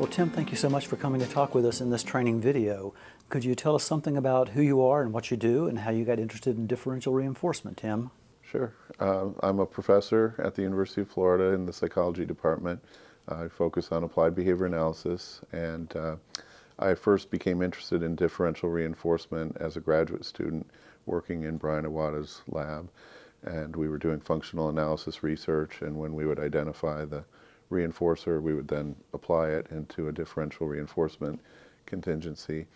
Well, Tim, thank you so much for coming to talk with us in this training video. Could you tell us something about who you are and what you do and how you got interested in differential reinforcement, Tim? Sure. I'm a professor at the University of Florida in the psychology department. I focus on applied behavior analysis, and I first became interested in differential reinforcement as a graduate student working in Brian Iwata's lab. And we were doing functional analysis research, and when we would identify the reinforcer, we would then apply it into a differential reinforcement contingency.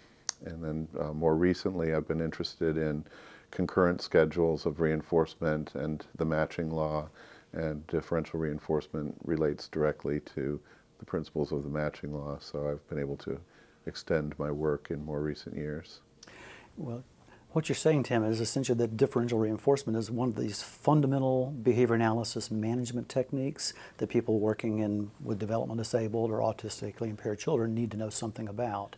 And then more recently, I've been interested in concurrent schedules of reinforcement and the matching law, and differential reinforcement relates directly to the principles of the matching law, so I've been able to extend my work in more recent years. Well, what you're saying, Tim, is essentially that differential reinforcement is one of these fundamental behavior analysis management techniques that people working with developmentally disabled or autistically impaired children need to know something about.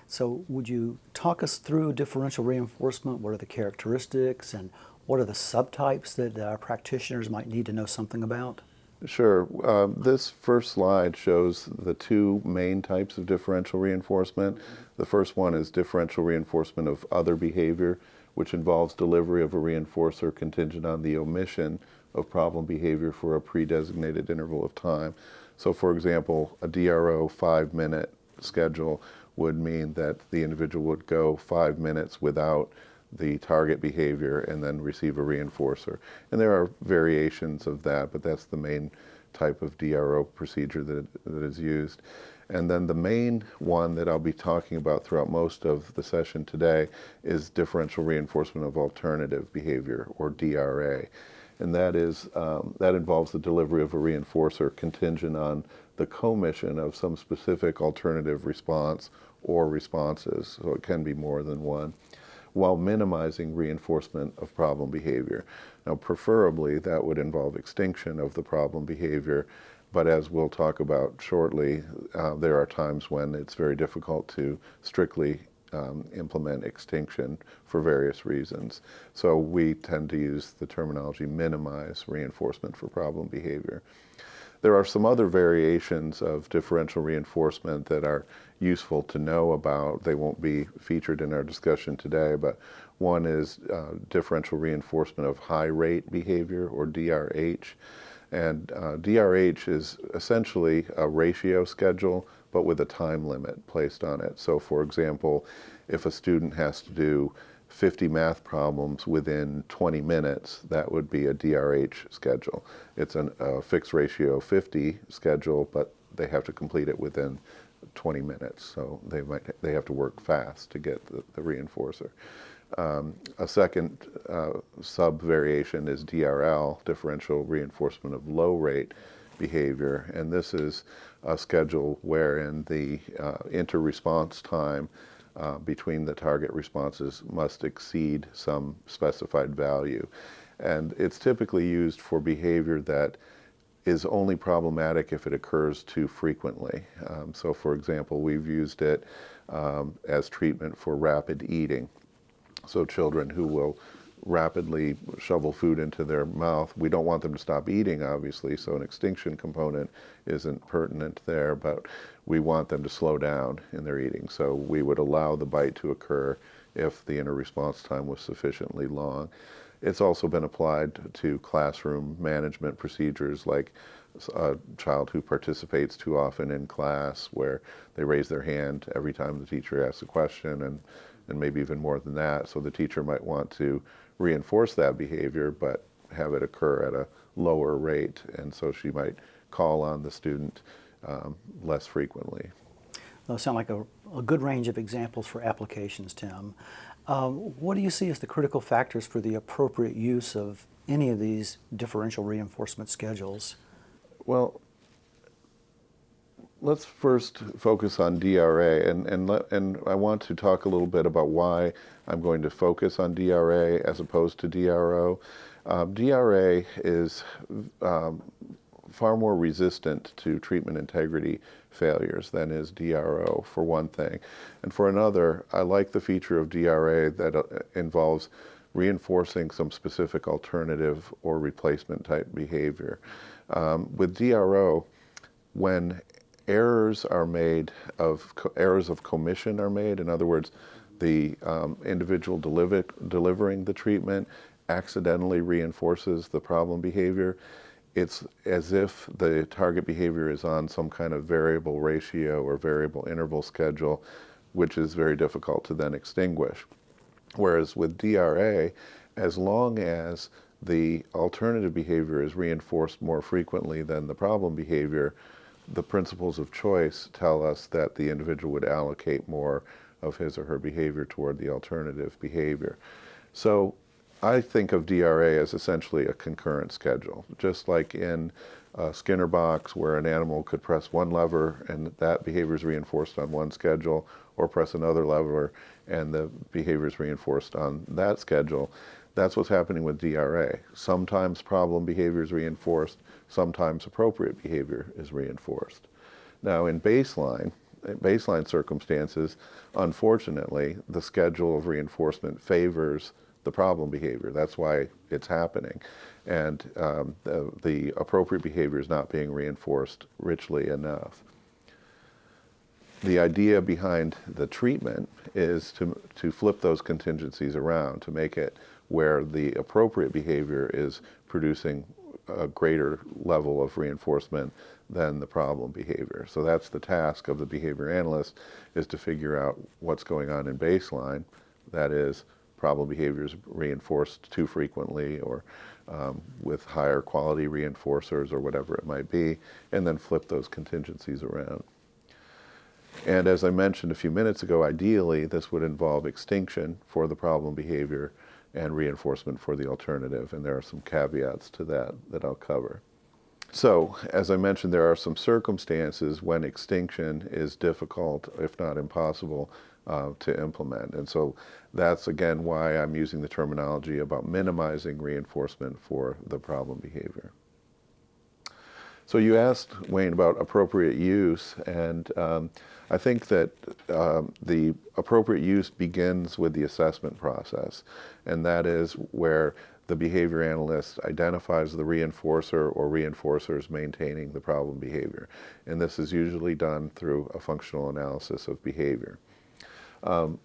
So would you talk us through differential reinforcement? What are the characteristics and what are the subtypes that our practitioners might need to know something about? Sure. This first slide shows the two main types of differential reinforcement. The first one is differential reinforcement of other behavior, which involves delivery of a reinforcer contingent on the omission of problem behavior for a pre-designated interval of time. So for example, a DRO 5-minute schedule would mean that the individual would go 5 minutes without the target behavior and then receive a reinforcer. And there are variations of that, but that's the main type of DRO procedure that is used. And then the main one that I'll be talking about throughout most of the session today is differential reinforcement of alternative behavior, or DRA. And that involves the delivery of a reinforcer contingent on the commission of some specific alternative response or responses, so it can be more than one, while minimizing reinforcement of problem behavior. Now, preferably, that would involve extinction of the problem behavior, but as we'll talk about shortly, there are times when it's very difficult to strictly implement extinction for various reasons. So we tend to use the terminology minimize reinforcement for problem behavior. There are some other variations of differential reinforcement that are useful to know about. They won't be featured in our discussion today, but one is differential reinforcement of high rate behavior, or DRH. And DRH is essentially a ratio schedule, but with a time limit placed on it. So for example, if a student has to do 50 math problems within 20 minutes, that would be a DRH schedule. It's a fixed ratio 50 schedule, but they have to complete it within 20 minutes, so they have to work fast to get the reinforcer. A second sub-variation is DRL, differential reinforcement of low-rate behavior, and this is a schedule wherein the inter-response time between the target responses must exceed some specified value. And it's typically used for behavior that is only problematic if it occurs too frequently. So for example, we've used it as treatment for rapid eating. So children who will rapidly shovel food into their mouth, we don't want them to stop eating, obviously, so an extinction component isn't pertinent there, but we want them to slow down in their eating. So we would allow the bite to occur if the inter-response time was sufficiently long. It's also been applied to classroom management procedures, like a child who participates too often in class, where they raise their hand every time the teacher asks a question, and maybe even more than that. So the teacher might want to reinforce that behavior, but have it occur at a lower rate, and so she might call on the student less frequently. Those sound like a good range of examples for applications, Tim. What do you see as the critical factors for the appropriate use of any of these differential reinforcement schedules? Well, let's first focus on DRA, and I want to talk a little bit about why I'm going to focus on DRA as opposed to DRO. DRA is far more resistant to treatment integrity failures than is DRO, for one thing. And for another, I like the feature of DRA that involves reinforcing some specific alternative or replacement type behavior. With DRO, when errors are made errors of commission are made. In other words, the individual delivering the treatment accidentally reinforces the problem behavior. It's as if the target behavior is on some kind of variable ratio or variable interval schedule, which is very difficult to then extinguish. Whereas with DRA, as long as the alternative behavior is reinforced more frequently than the problem behavior, the principles of choice tell us that the individual would allocate more of his or her behavior toward the alternative behavior. So I think of DRA as essentially a concurrent schedule, just like in a Skinner box where an animal could press one lever and that behavior is reinforced on one schedule, or press another lever and the behavior is reinforced on that schedule. That's what's happening with DRA. Sometimes problem behavior is reinforced, sometimes appropriate behavior is reinforced. Now in baseline circumstances, unfortunately, the schedule of reinforcement favors the problem behavior. That's why it's happening. And the appropriate behavior is not being reinforced richly enough. The idea behind the treatment is to flip those contingencies around, to make it where the appropriate behavior is producing a greater level of reinforcement than the problem behavior. So that's the task of the behavior analyst, is to figure out what's going on in baseline. That is, problem behavior is reinforced too frequently or with higher quality reinforcers or whatever it might be, and then flip those contingencies around. And as I mentioned a few minutes ago, ideally this would involve extinction for the problem behavior and reinforcement for the alternative, and there are some caveats to that I'll cover. So, as I mentioned, there are some circumstances when extinction is difficult, if not impossible, to implement. And so that's, again, why I'm using the terminology about minimizing reinforcement for the problem behavior. So you asked, Wayne, about appropriate use, and I think that the appropriate use begins with the assessment process, and that is where the behavior analyst identifies the reinforcer or reinforcers maintaining the problem behavior. And this is usually done through a functional analysis of behavior. And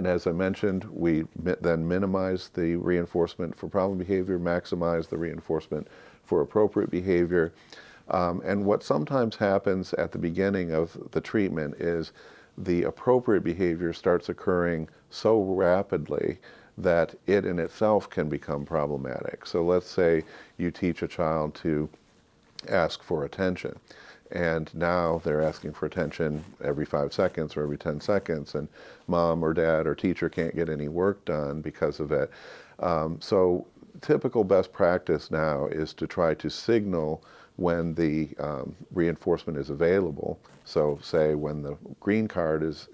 as I mentioned, we then minimize the reinforcement for problem behavior, maximize the reinforcement for appropriate behavior. And what sometimes happens at the beginning of the treatment is the appropriate behavior starts occurring so rapidly that it in itself can become problematic. So let's say you teach a child to ask for attention, and now they're asking for attention every 5 seconds or every 10 seconds, and mom or dad or teacher can't get any work done because of it. So typical best practice now is to try to signal when the reinforcement is available. So say when the green card is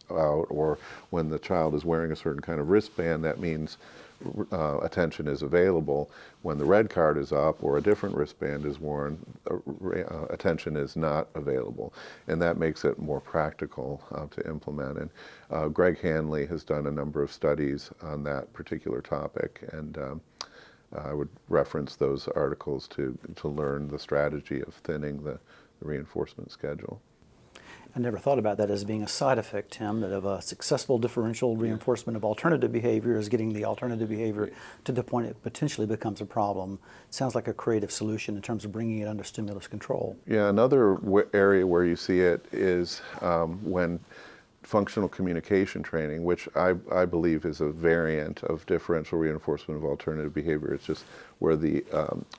out, or when the child is wearing a certain kind of wristband, that means attention is available. When the red card is up or a different wristband is worn, attention is not available. And that makes it more practical to implement. And Greg Hanley has done a number of studies on that particular topic, and I would reference those articles to learn the strategy of thinning the reinforcement schedule. I never thought about that as being a side effect, Tim, that of a successful differential reinforcement of alternative behavior is getting the alternative behavior to the point it potentially becomes a problem. Sounds like a creative solution in terms of bringing it under stimulus control. Yeah, another area where you see it is when functional communication training, which I believe is a variant of differential reinforcement of alternative behavior. It's just where the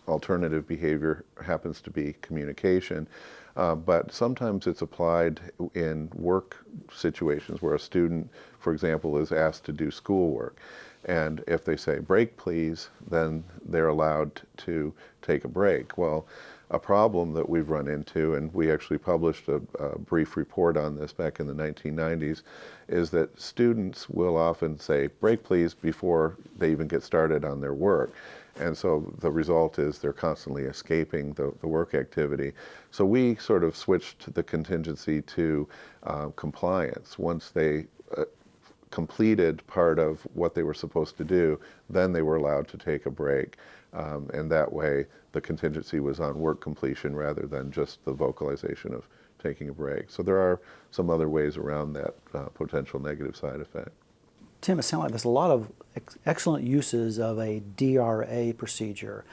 alternative behavior happens to be communication. But sometimes it's applied in work situations where a student, for example, is asked to do schoolwork. And if they say, "break please," then they're allowed to take a break. Well, a problem that we've run into, and we actually published a brief report on this back in the 1990s, is that students will often say, "break please," before they even get started on their work. And so the result is they're constantly escaping the work activity. So we sort of switched the contingency to compliance. Once they completed part of what they were supposed to do, then they were allowed to take a break. And that way the contingency was on work completion rather than just the vocalization of taking a break. So there are some other ways around that potential negative side effect. Tim, it sounds like there's a lot of excellent uses of a DRA procedure.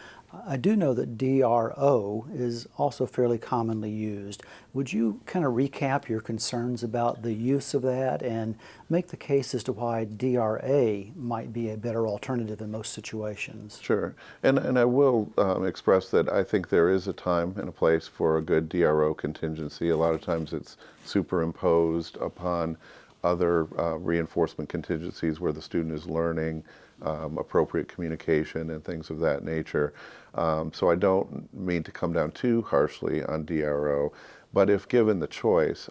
I do know that DRO is also fairly commonly used. Would you kind of recap your concerns about the use of that and make the case as to why DRA might be a better alternative in most situations? Sure. And I will express that I think there is a time and a place for a good DRO contingency. A lot of times it's superimposed upon other reinforcement contingencies where the student is learning appropriate communication and things of that nature. So I don't mean to come down too harshly on DRO, but if given the choice,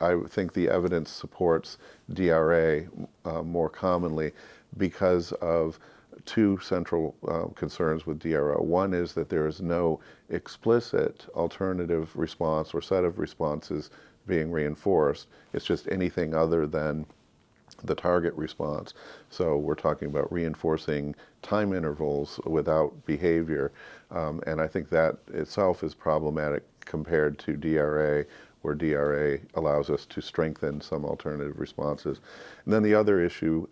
I think the evidence supports DRA more commonly because of two central concerns with DRO. One is that there is no explicit alternative response or set of responses being reinforced. It's just anything other than the target response. So we're talking about reinforcing time intervals without behavior. And I think that itself is problematic compared to DRA, where DRA allows us to strengthen some alternative responses. And then the other issue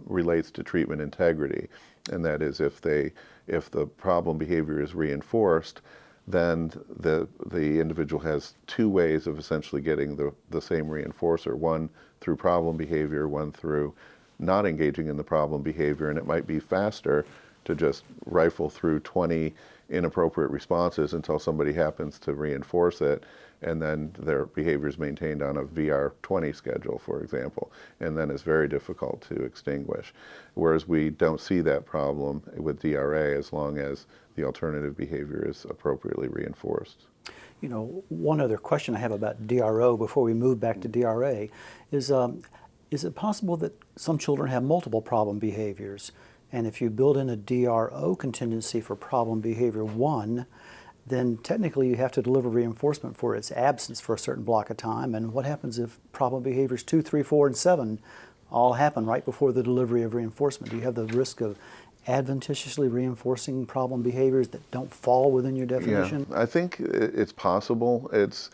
relates to treatment integrity. And that is if the problem behavior is reinforced, then the individual has two ways of essentially getting the same reinforcer, one through problem behavior, one through not engaging in the problem behavior. And it might be faster to just rifle through 20 inappropriate responses until somebody happens to reinforce it, and then their behavior is maintained on a VR20 schedule, for example, and then it's very difficult to extinguish. Whereas we don't see that problem with DRA as long as the alternative behavior is appropriately reinforced. You know, one other question I have about DRO before we move back to DRA is it possible that some children have multiple problem behaviors? And if you build in a DRO contingency for problem behavior 1, then technically you have to deliver reinforcement for its absence for a certain block of time. And what happens if problem behaviors 2, 3, 4, and 7 all happen right before the delivery of reinforcement? Do you have the risk of adventitiously reinforcing problem behaviors that don't fall within your definition? Yeah, I think it's possible. It's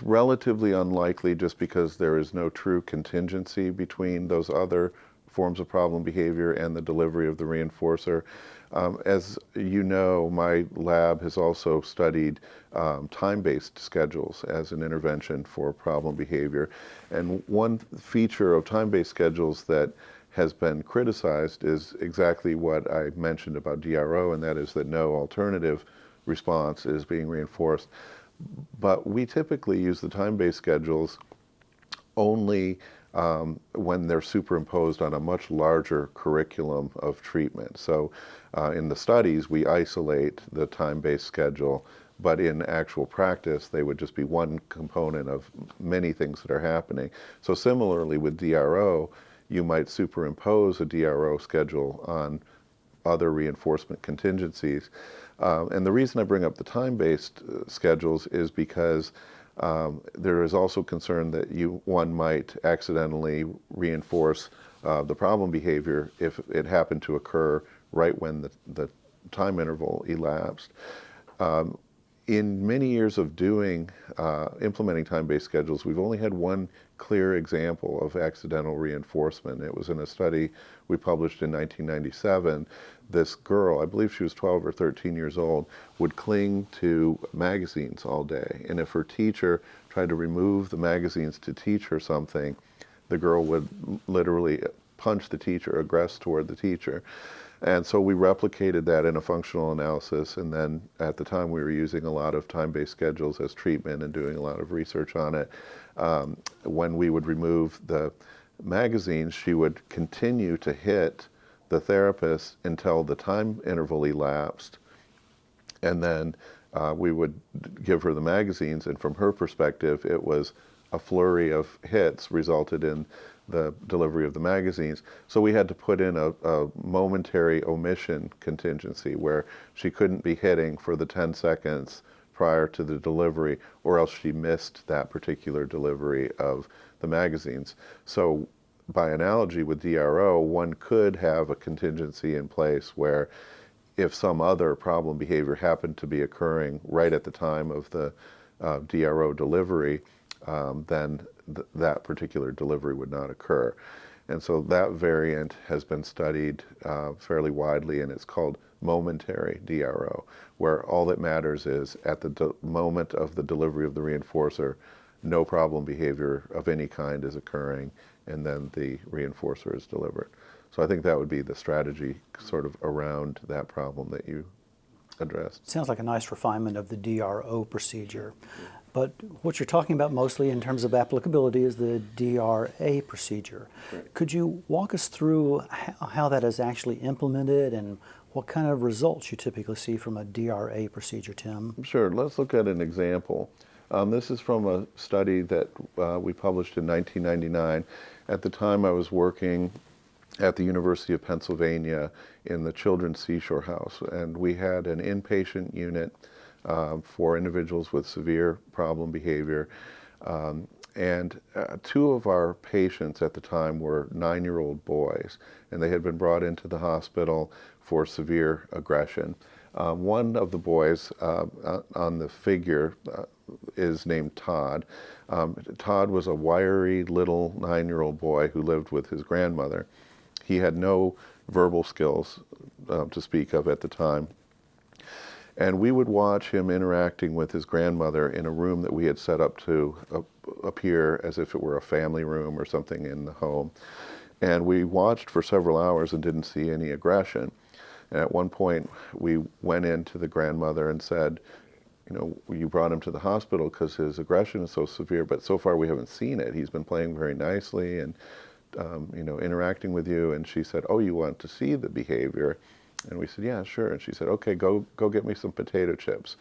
relatively unlikely just because there is no true contingency between those other forms of problem behavior and the delivery of the reinforcer. As you know, my lab has also studied time-based schedules as an intervention for problem behavior. And one feature of time-based schedules that has been criticized is exactly what I mentioned about DRO, and that is that no alternative response is being reinforced. But we typically use the time-based schedules only when they're superimposed on a much larger curriculum of treatment. So in the studies, we isolate the time-based schedule, but in actual practice, they would just be one component of many things that are happening. So similarly with DRO, you might superimpose a DRO schedule on other reinforcement contingencies. And the reason I bring up the time-based schedules is because there is also concern that one might accidentally reinforce the problem behavior if it happened to occur right when the time interval elapsed. In many years of implementing time-based schedules, we've only had one clear example of accidental reinforcement. It was in a study we published in 1997. This girl, I believe she was 12 or 13 years old, would cling to magazines all day. And if her teacher tried to remove the magazines to teach her something, the girl would literally punch the teacher, aggress toward the teacher. And so we replicated that in a functional analysis, and then at the time we were using a lot of time-based schedules as treatment and doing a lot of research on it. When we would remove the magazines, she would continue to hit the therapist until the time interval elapsed, and then we would give her the magazines, and from her perspective, it was a flurry of hits resulted in the delivery of the magazines. So we had to put in a momentary omission contingency where she couldn't be hitting for the 10 seconds prior to the delivery, or else she missed that particular delivery of the magazines. So by analogy with DRO, one could have a contingency in place where if some other problem behavior happened to be occurring right at the time of the DRO delivery, then that particular delivery would not occur. And so that variant has been studied fairly widely, and it's called momentary DRO, where all that matters is at the moment of the delivery of the reinforcer, no problem behavior of any kind is occurring, and then the reinforcer is delivered. So I think that would be the strategy sort of around that problem that you addressed. Sounds like a nice refinement of the DRO procedure. But what you're talking about mostly in terms of applicability is the DRA procedure. Right. Could you walk us through how that is actually implemented and what kind of results you typically see from a DRA procedure, Tim? Sure. Let's look at an example. This is from a study that we published in 1999. At the time, I was working at the University of Pennsylvania in the Children's Seashore House, and we had an inpatient unit for individuals with severe problem behavior. And two of our patients at the time were 9-year-old boys, and they had been brought into the hospital for severe aggression. One of the boys on the figure is named Todd. Todd was a wiry little 9-year-old boy who lived with his grandmother. He had no verbal skills to speak of at the time. And we would watch him interacting with his grandmother in a room that we had set up to appear as if it were a family room or something in the home. And we watched for several hours and didn't see any aggression. And at one point, we went in to the grandmother and said, you know, you brought him to the hospital because his aggression is so severe, but so far we haven't seen it. He's been playing very nicely and, you know, interacting with you. And she said, oh, you want to see the behavior? And we said, yeah, sure. And she said, okay, go get me some potato chips.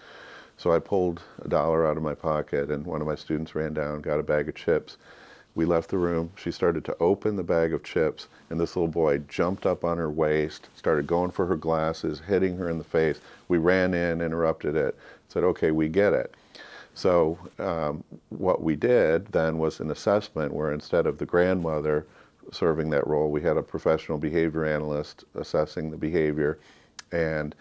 So I pulled $1 out of my pocket, and one of my students ran down, got a bag of chips. We left the room. She started to open the bag of chips, and this little boy jumped up on her waist, started going for her glasses, hitting her in the face. We ran in, interrupted it, said, okay, we get it. So what we did then was an assessment where instead of the grandmother serving that role, we had a professional behavior analyst assessing the behavior, and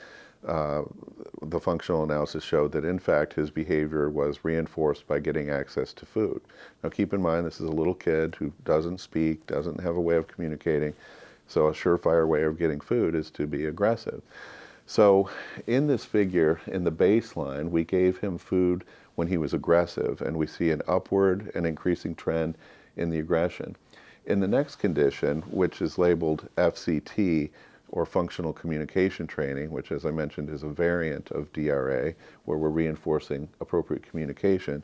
the functional analysis showed that in fact his behavior was reinforced by getting access to food. Now keep in mind this is a little kid who doesn't speak, doesn't have a way of communicating, so a surefire way of getting food is to be aggressive. So in this figure, in the baseline, we gave him food when he was aggressive, and we see an upward and increasing trend in the aggression. In the next condition, which is labeled FCT, or functional communication training, which as I mentioned is a variant of DRA, where we're reinforcing appropriate communication,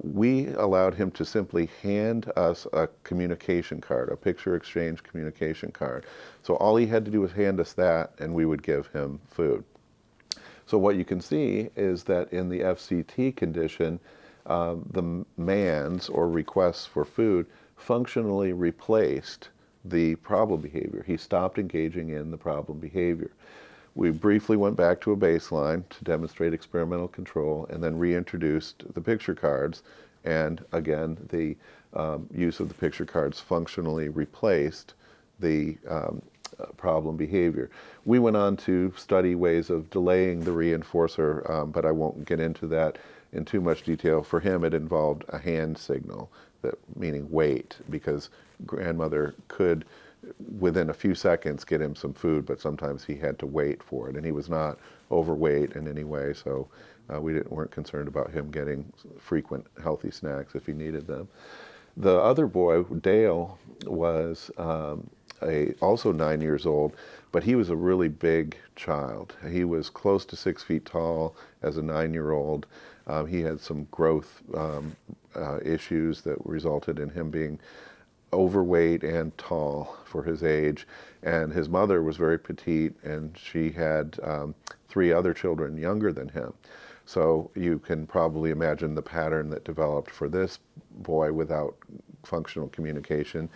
we allowed him to simply hand us a communication card, a picture exchange communication card. So all he had to do was hand us that, and we would give him food. So what you can see is that in the FCT condition, the mands or requests for food functionally replaced the problem behavior. He stopped engaging in the problem behavior. We briefly went back to a baseline to demonstrate experimental control and then reintroduced the picture cards, and again the use of the picture cards functionally replaced the problem behavior. We went on to study ways of delaying the reinforcer, but I won't get into that in too much detail. For him it involved a hand signal, meaning wait, because grandmother could within a few seconds get him some food, but sometimes he had to wait for it, and he was not overweight in any way, so we weren't concerned about him getting frequent healthy snacks if he needed them. The other boy, Dale, was also 9 years old, but he was a really big child. He was close to 6 feet tall as a 9-year-old. He had some growth issues that resulted in him being overweight and tall for his age, and his mother was very petite, and she had 3 other children younger than him. So you can probably imagine the pattern that developed for this boy without functional communication.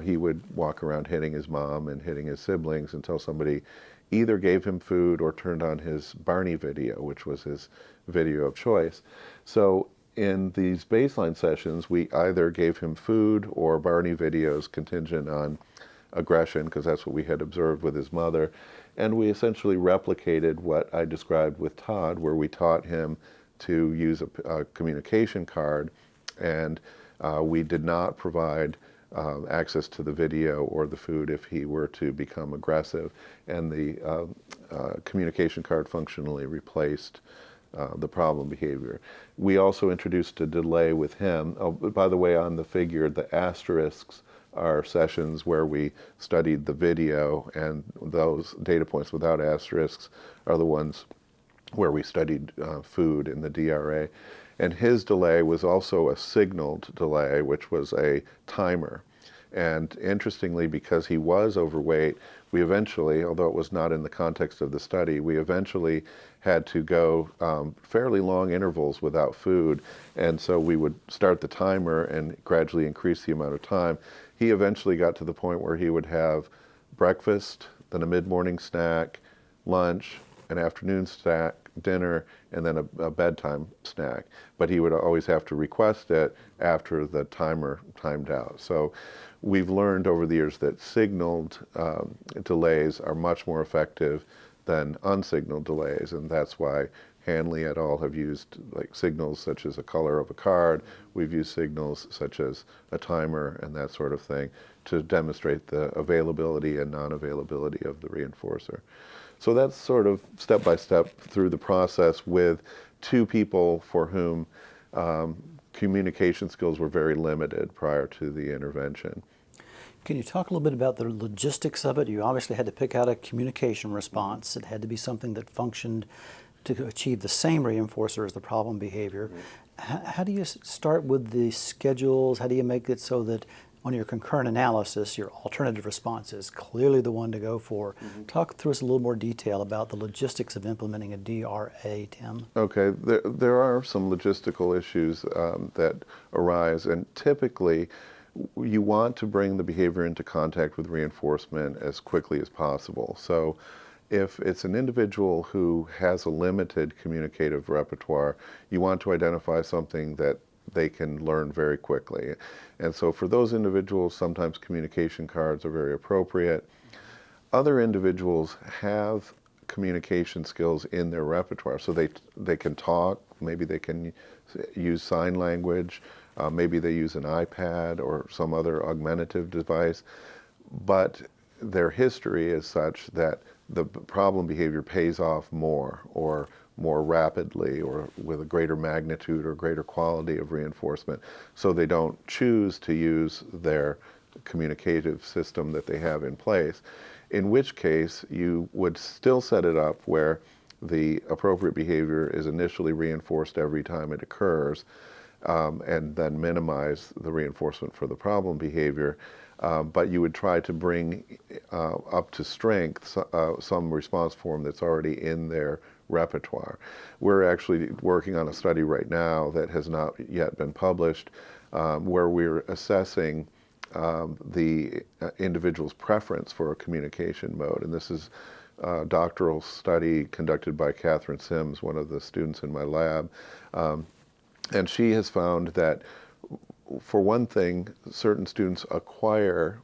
He would walk around hitting his mom and hitting his siblings until somebody either gave him food or turned on his Barney video, which was his video of choice. So in these baseline sessions, we either gave him food or Barney videos contingent on aggression, because that's what we had observed with his mother. And we essentially replicated what I described with Todd, where we taught him to use a communication card, and we did not provide access to the video or the food if he were to become aggressive, and the communication card functionally replaced the problem behavior. We also introduced a delay with him. Oh, by the way, on the figure, the asterisks are sessions where we studied the video, and those data points without asterisks are the ones where we studied food in the DRA. And his delay was also a signaled delay, which was a timer. And interestingly, because he was overweight, we eventually, although it was not in the context of the study, we eventually had to go fairly long intervals without food. And so we would start the timer and gradually increase the amount of time. He eventually got to the point where he would have breakfast, then a mid-morning snack, lunch, an afternoon snack, dinner, and then a bedtime snack. But he would always have to request it after the timer timed out. So we've learned over the years that signaled delays are much more effective than unsignaled delays, and that's why Hanley et al. Have used like signals such as a color of a card. We've used signals such as a timer and that sort of thing to demonstrate the availability and non-availability of the reinforcer. So that's sort of step by step through the process with two people for whom communication skills were very limited prior to the intervention. Can you talk a little bit about the logistics of it? You obviously had to pick out a communication response. It had to be something that functioned to achieve the same reinforcer as the problem behavior. How do you start with the schedules? How do you make it so that on your concurrent analysis, your alternative response is clearly the one to go for? Talk through us a little more detail about the logistics of implementing a DRA, Tim. Okay, there are some logistical issues that arise, and typically you want to bring the behavior into contact with reinforcement as quickly as possible. So if it's an individual who has a limited communicative repertoire, you want to identify something that they can learn very quickly. And so for those individuals, sometimes communication cards are very appropriate. Other individuals have communication skills in their repertoire, so they can talk, maybe they can use sign language, maybe they use an iPad or some other augmentative device, but their history is such that the problem behavior pays off more or more rapidly or with a greater magnitude or greater quality of reinforcement, so they don't choose to use their communicative system that they have in place, in which case you would still set it up where the appropriate behavior is initially reinforced every time it occurs, and then minimize the reinforcement for the problem behavior. But you would try to bring up to strength some response form that's already in their repertoire. We're actually working on a study right now that has not yet been published, where we're assessing the individual's preference for a communication mode. And this is a doctoral study conducted by Catherine Sims, one of the students in my lab. And she has found that, for one thing, certain students acquire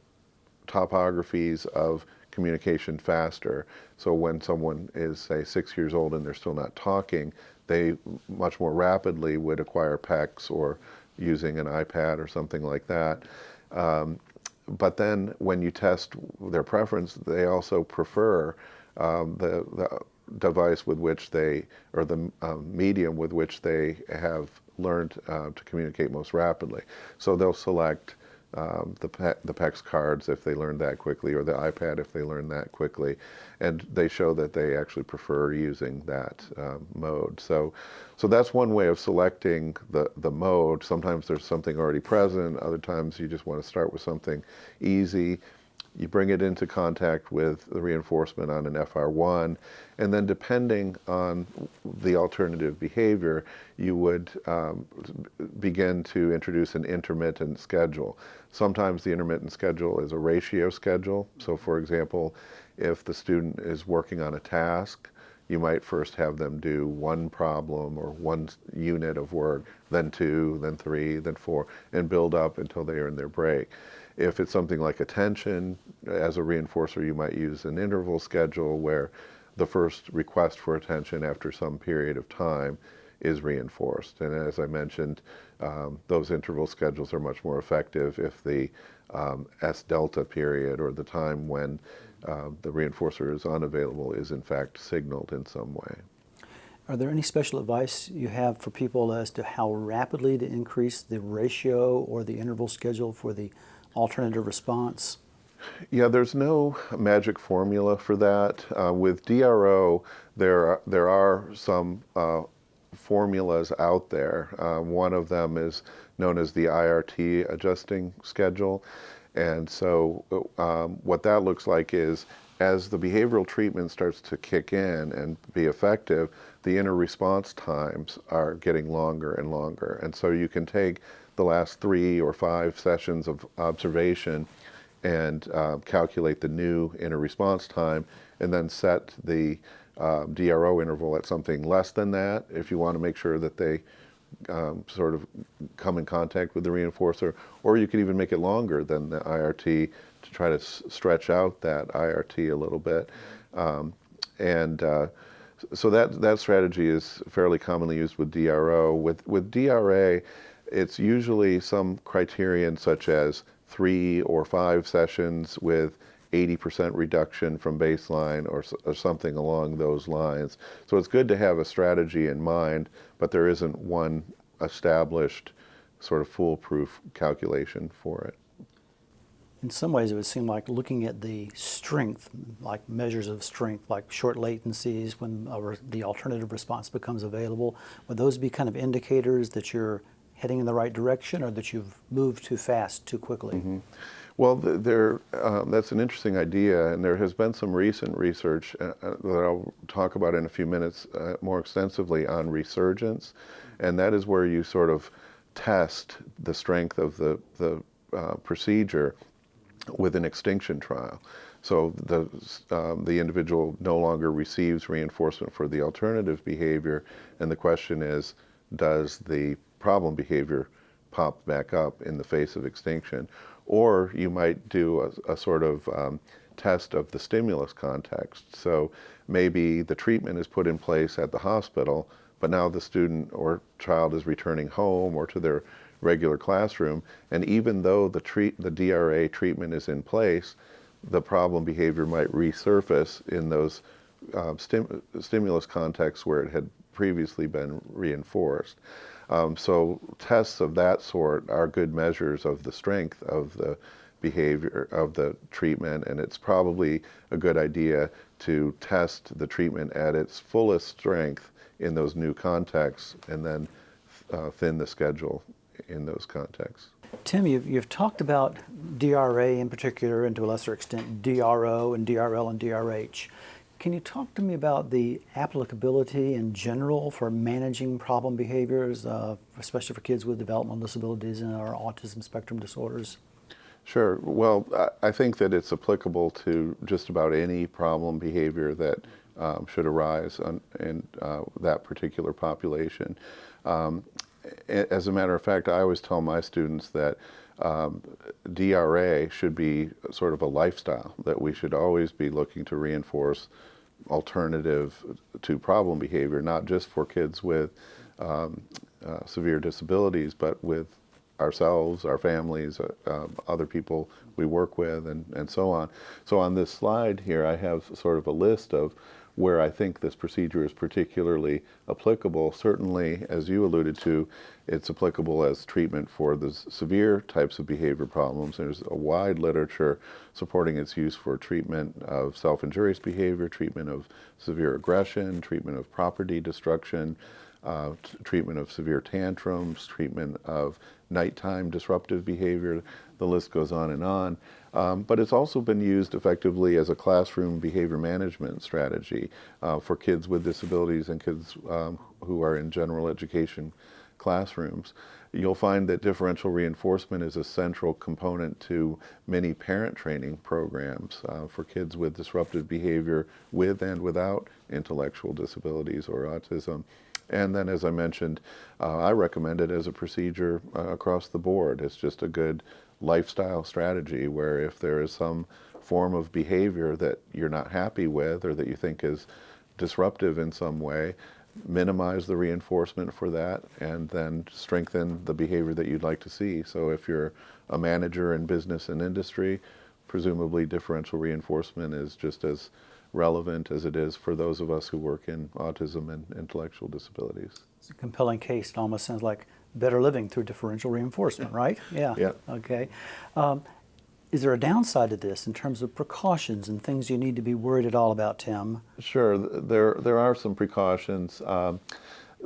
topographies of communication faster. So when someone is, say, 6 years old and they're still not talking, they much more rapidly would acquire PECs or using an iPad or something like that. But then when you test their preference, they also prefer the device with which they, or the medium with which they have learned to communicate most rapidly. So they'll select the PECS cards if they learn that quickly, or the iPad if they learn that quickly, and they show that they actually prefer using that mode. So that's one way of selecting the mode. Sometimes there's something already present, other times you just want to start with something easy. You bring it into contact with the reinforcement on an FR1, and then depending on the alternative behavior, you would begin to introduce an intermittent schedule. Sometimes the intermittent schedule is a ratio schedule. So for example, if the student is working on a task, you might first have them do one problem or one unit of work, then two, then three, then four, and build up until they earn their break. If it's something like attention, as a reinforcer, you might use an interval schedule where the first request for attention after some period of time is reinforced. And as I mentioned, those interval schedules are much more effective if the S delta period, or the time when the reinforcer is unavailable, is in fact signaled in some way. Are there any special advice you have for people as to how rapidly to increase the ratio or the interval schedule for the alternative response? Yeah, there's no magic formula for that. With DRO, there are some formulas out there. One of them is known as the IRT adjusting schedule. And so what that looks like is, as the behavioral treatment starts to kick in and be effective, the inner response times are getting longer and longer. And so you can take the last 3 or 5 sessions of observation and calculate the new inner response time, and then set the DRO interval at something less than that if you want to make sure that they sort of come in contact with the reinforcer, or you could even make it longer than the IRT to try to stretch out that IRT a little bit. So that strategy is fairly commonly used with DRO. With DRA, it's usually some criterion such as 3 or 5 sessions with 80% reduction from baseline, or something along those lines. So it's good to have a strategy in mind, but there isn't one established sort of foolproof calculation for it. In some ways, it would seem like looking at the strength, like measures of strength, like short latencies when the alternative response becomes available, would those be kind of indicators that you're heading in the right direction, or that you've moved too fast, too quickly? Mm-hmm. Well, that's an interesting idea, and there has been some recent research that I'll talk about in a few minutes more extensively on resurgence, and that is where you sort of test the strength of the procedure with an extinction trial. So the individual no longer receives reinforcement for the alternative behavior, and the question is, does the problem behavior pop back up in the face of extinction? Or you might do a sort of test of the stimulus context. So maybe the treatment is put in place at the hospital, but now the student or child is returning home or to their regular classroom, and even though the DRA treatment is in place, the problem behavior might resurface in those stimulus contexts where it had previously been reinforced. So tests of that sort are good measures of the strength of the behavior of the treatment, and it's probably a good idea to test the treatment at its fullest strength in those new contexts, and then thin the schedule in those contexts. Tim, you've talked about DRA in particular, and to a lesser extent DRO and DRL and DRH. Can you talk to me about the applicability in general for managing problem behaviors, especially for kids with developmental disabilities and or autism spectrum disorders? Sure. Well, I think that it's applicable to just about any problem behavior that should arise in that particular population. As a matter of fact, I always tell my students that DRA should be sort of a lifestyle, that we should always be looking to reinforce alternative to problem behavior, not just for kids with severe disabilities, but with ourselves, our families, other people we work with, and so on. So on this slide here, I have sort of a list of where I think this procedure is particularly applicable. Certainly, as you alluded to, it's applicable as treatment for the severe types of behavior problems. There's a wide literature supporting its use for treatment of self-injurious behavior, treatment of severe aggression, treatment of property destruction, treatment of severe tantrums, treatment of nighttime disruptive behavior. The list goes on and on. But it's also been used effectively as a classroom behavior management strategy for kids with disabilities and kids who are in general education classrooms. You'll find that differential reinforcement is a central component to many parent training programs for kids with disruptive behavior with and without intellectual disabilities or autism. And then, as I mentioned, I recommend it as a procedure across the board. It's just a good lifestyle strategy where if there is some form of behavior that you're not happy with or that you think is disruptive in some way, minimize the reinforcement for that and then strengthen the behavior that you'd like to see. So if you're a manager in business and industry, presumably differential reinforcement is just as relevant as it is for those of us who work in autism and intellectual disabilities. It's a compelling case. It almost sounds like better living through differential reinforcement, right? Yeah. Yeah. Okay. Is there a downside to this in terms of precautions and things you need to be worried at all about, Tim? Sure, there are some precautions.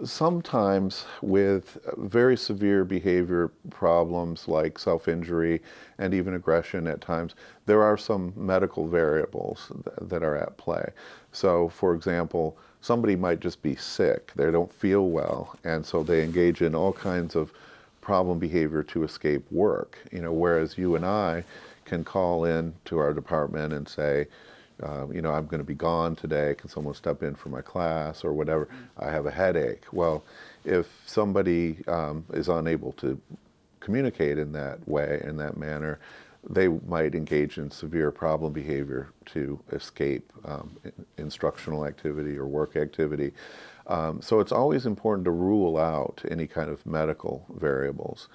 Sometimes with very severe behavior problems like self-injury and even aggression at times, there are some medical variables that are at play. So, for example, somebody might just be sick, they don't feel well, and so they engage in all kinds of problem behavior to escape work. Whereas you and I can call in to our department and say, I'm going to be gone today. Can someone step in for my class or whatever? I have a headache. Well, if somebody is unable to communicate in that way, in that manner, they might engage in severe problem behavior to escape instructional activity or work activity. So it's always important to rule out any kind of medical variables.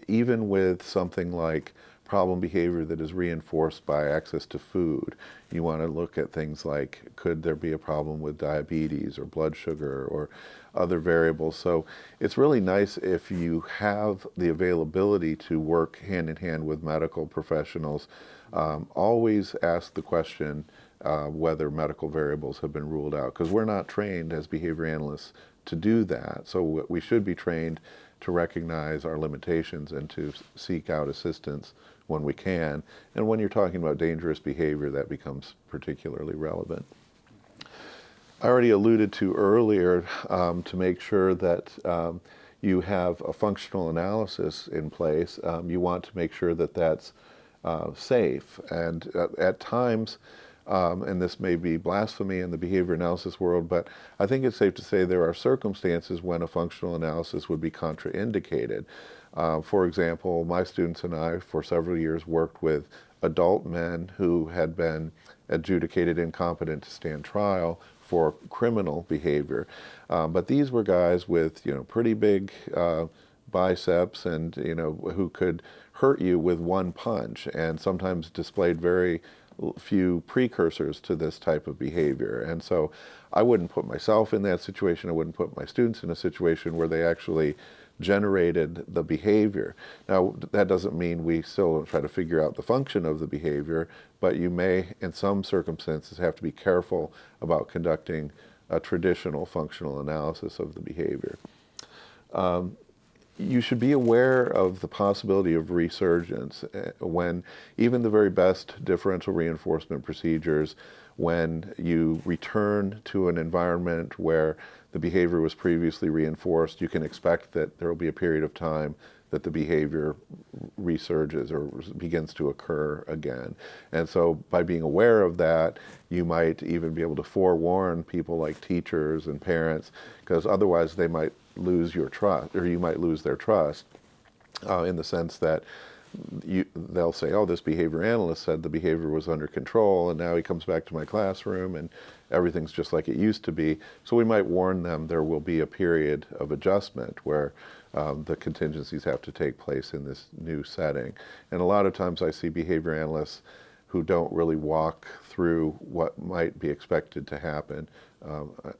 Even with something like problem behavior that is reinforced by access to food, you want to look at things like, could there be a problem with diabetes or blood sugar or other variables? So it's really nice if you have the availability to work hand in hand with medical professionals. Always ask the question whether medical variables have been ruled out, because we're not trained as behavior analysts to do that. So we should be trained to recognize our limitations and to seek out assistance when we can. And when you're talking about dangerous behavior, that becomes particularly relevant. I already alluded to earlier to make sure that you have a functional analysis in place. You want to make sure that that's safe. And at times, and this may be blasphemy in the behavior analysis world, but I think it's safe to say there are circumstances when a functional analysis would be contraindicated. For example, my students and I, for several years, worked with adult men who had been adjudicated incompetent to stand trial for criminal behavior. But these were guys with, pretty big biceps and, who could hurt you with one punch, and sometimes displayed very few precursors to this type of behavior. And so I wouldn't put myself in that situation. I wouldn't put my students in a situation where they actually generated the behavior. Now, that doesn't mean we still don't try to figure out the function of the behavior, but you may, in some circumstances, have to be careful about conducting a traditional functional analysis of the behavior. You should be aware of the possibility of resurgence when even the very best differential reinforcement procedures, when you return to an environment where the behavior was previously reinforced, you can expect that there will be a period of time that the behavior resurges or begins to occur again. And so by being aware of that, you might even be able to forewarn people like teachers and parents, because otherwise they might lose your trust, or you might lose their trust, in the sense that they'll say, oh, this behavior analyst said the behavior was under control, and now he comes back to my classroom and everything's just like it used to be. So we might warn them there will be a period of adjustment where the contingencies have to take place in this new setting. And a lot of times I see behavior analysts who don't really walk through what might be expected to happen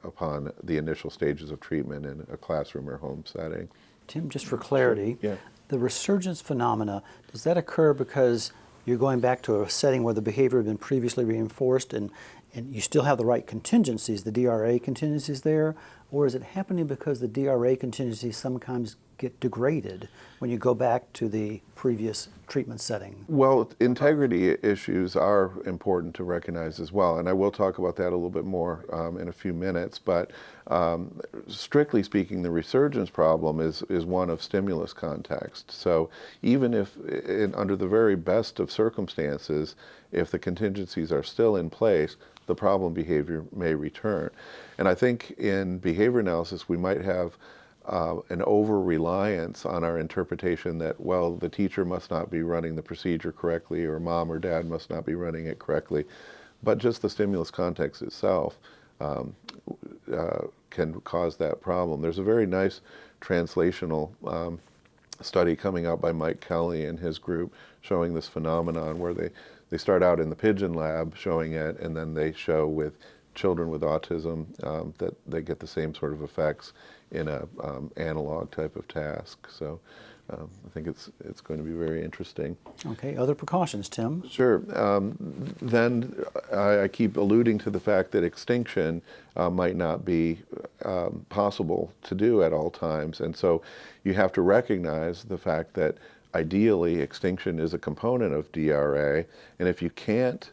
upon the initial stages of treatment in a classroom or home setting. Tim, just for clarity, Yeah. the resurgence phenomena, does that occur because you're going back to a setting where the behavior had been previously reinforced and you still have the right contingencies, the DRA contingencies there, or is it happening because the DRA contingencies sometimes get degraded when you go back to the previous treatment setting? Well, integrity issues are important to recognize as well, and I will talk about that a little bit more in a few minutes, but strictly speaking, the resurgence problem is one of stimulus context. So even if, under the very best of circumstances, if the contingencies are still in place, the problem behavior may return. And I think in behavior analysis, we might have an over-reliance on our interpretation that, well, the teacher must not be running the procedure correctly, or mom or dad must not be running it correctly. But just the stimulus context itself can cause that problem. There's a very nice translational study coming out by Mike Kelly and his group showing this phenomenon where they start out in the pigeon lab showing it, and then they show with children with autism that they get the same sort of effects in a analog type of task. So I think it's going to be very interesting. Okay, other precautions, Tim? Sure. Then I keep alluding to the fact that extinction might not be possible to do at all times. And so you have to recognize the fact that ideally extinction is a component of DRA. And if you can't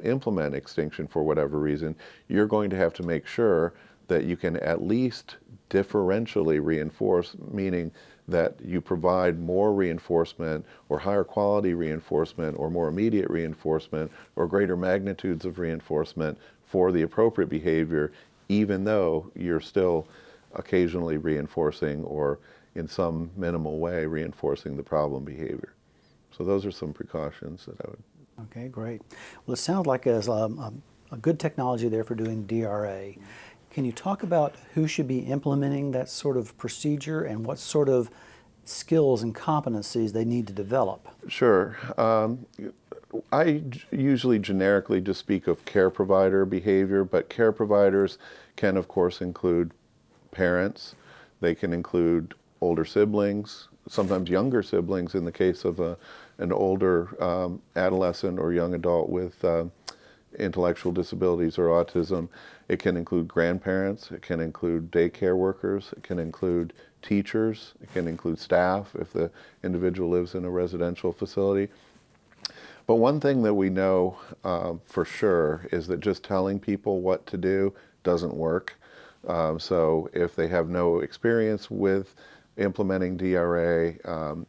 implement extinction for whatever reason, you're going to have to make sure that you can at least differentially reinforce, meaning that you provide more reinforcement or higher quality reinforcement or more immediate reinforcement or greater magnitudes of reinforcement for the appropriate behavior, even though you're still occasionally reinforcing or in some minimal way reinforcing the problem behavior. So those are some precautions that I would. Okay, great. Well, it sounds like there's a good technology there for doing DRA. Can you talk about who should be implementing that sort of procedure and what sort of skills and competencies they need to develop? Sure. I usually generically just speak of care provider behavior, but care providers can, of course, include parents. They can include older siblings, sometimes younger siblings in the case of an older adolescent or young adult with intellectual disabilities or autism. It can include grandparents, it can include daycare workers, it can include teachers, it can include staff if the individual lives in a residential facility. But one thing that we know for sure is that just telling people what to do doesn't work. So if they have no experience with implementing DRA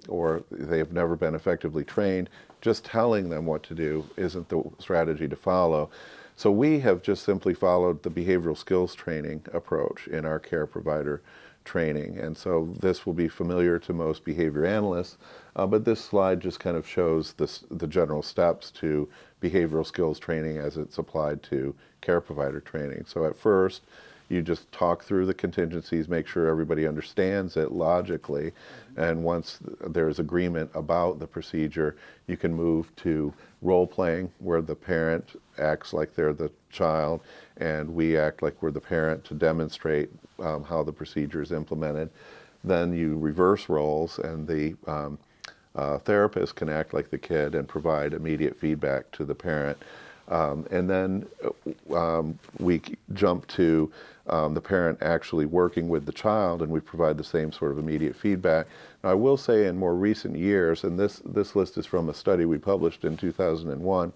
or they have never been effectively trained, just telling them what to do isn't the strategy to follow. So we have just simply followed the behavioral skills training approach in our care provider training. And so this will be familiar to most behavior analysts, but this slide just kind of shows the general steps to behavioral skills training as it's applied to care provider training. So at first, you just talk through the contingencies, make sure everybody understands it logically, and once there's agreement about the procedure, you can move to role playing, where the parent acts like they're the child, and we act like we're the parent to demonstrate how the procedure is implemented. Then you reverse roles, and the therapist can act like the kid and provide immediate feedback to the parent. And then we jump to the parent actually working with the child, and we provide the same sort of immediate feedback. Now, I will say in more recent years, and this list is from a study we published in 2001,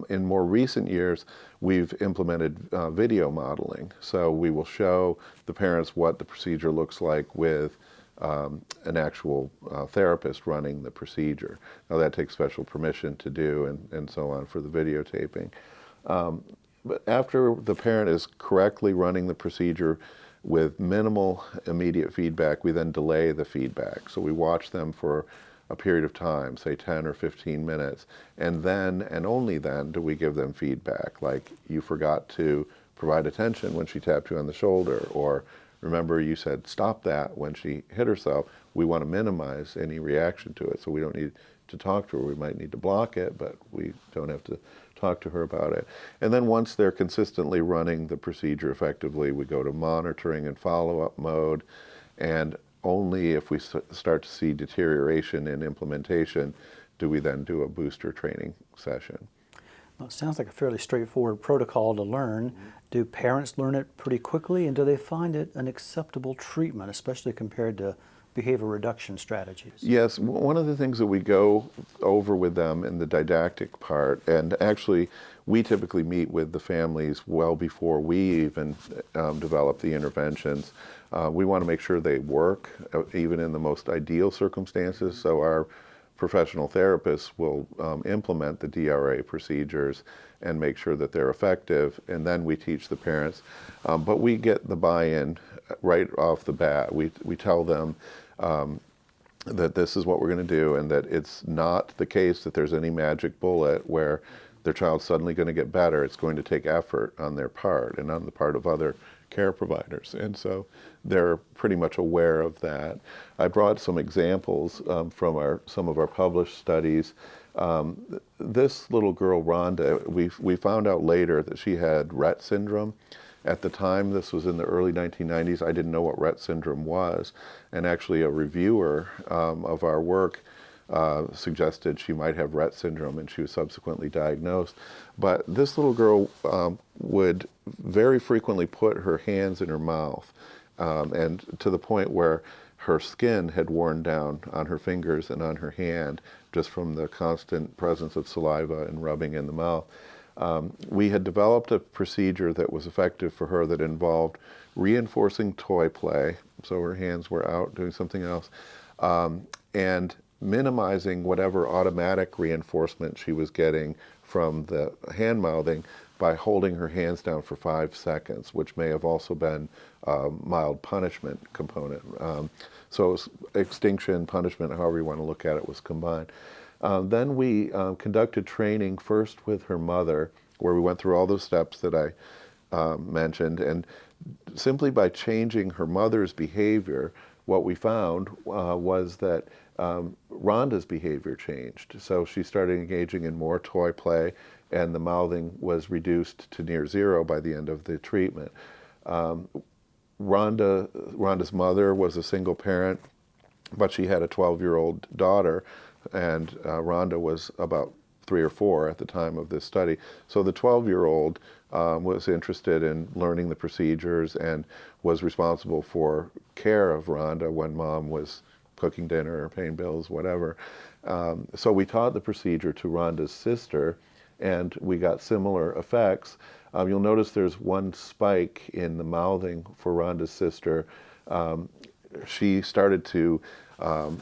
in more recent years, we've implemented video modeling. So we will show the parents what the procedure looks like with an actual therapist running the procedure. Now that takes special permission to do and so on for the videotaping. But after the parent is correctly running the procedure with minimal immediate feedback, we then delay the feedback. So we watch them for a period of time, say 10 or 15 minutes, and then and only then do we give them feedback, like you forgot to provide attention when she tapped you on the shoulder, or remember you said stop that when she hit herself. We want to minimize any reaction to it, so we don't need to talk to her. We might need to block it, but we don't have to talk to her about it. And then once they're consistently running the procedure effectively, we go to monitoring and follow-up mode, and only if we start to see deterioration in implementation do we then do a booster training session. Well, it sounds like a fairly straightforward protocol to learn. Do parents learn it pretty quickly, and do they find it an acceptable treatment, especially compared to behavior reduction strategies? Yes, one of the things that we go over with them in the didactic part, and actually we typically meet with the families well before we even develop the interventions. We want to make sure they work, even in the most ideal circumstances, so our professional therapists will implement the DRA procedures and make sure that they're effective, and then we teach the parents. But we get the buy-in right off the bat. We tell them that this is what we're going to do, and that it's not the case that there's any magic bullet where their child's suddenly going to get better. It's going to take effort on their part and on the part of other care providers. And so they're pretty much aware of that. I brought some examples from some of our published studies. This little girl, Rhonda, we found out later that she had Rett syndrome. At the time, this was in the early 1990s, I didn't know what Rett syndrome was. And actually a reviewer of our work suggested she might have Rett syndrome, and she was subsequently diagnosed. But this little girl would very frequently put her hands in her mouth, and to the point where her skin had worn down on her fingers and on her hand just from the constant presence of saliva and rubbing in the mouth. We had developed a procedure that was effective for her that involved reinforcing toy play, so her hands were out doing something else, and minimizing whatever automatic reinforcement she was getting from the hand mouthing by holding her hands down for 5 seconds, which may have also been a mild punishment component. So extinction, punishment, however you want to look at it, was combined. Then we conducted training first with her mother, where we went through all those steps that I mentioned, and simply by changing her mother's behavior, what we found was that Rhonda's behavior changed. So she started engaging in more toy play, and the mouthing was reduced to near zero by the end of the treatment. Rhonda's mother was a single parent, but she had a 12-year-old daughter, and Rhonda was about 3 or 4 at the time of this study. So the 12-year-old was interested in learning the procedures and was responsible for care of Rhonda when mom was cooking dinner or paying bills, whatever. So we taught the procedure to Rhonda's sister, and we got similar effects. You'll notice there's one spike in the mouthing for Rhonda's sister. She started to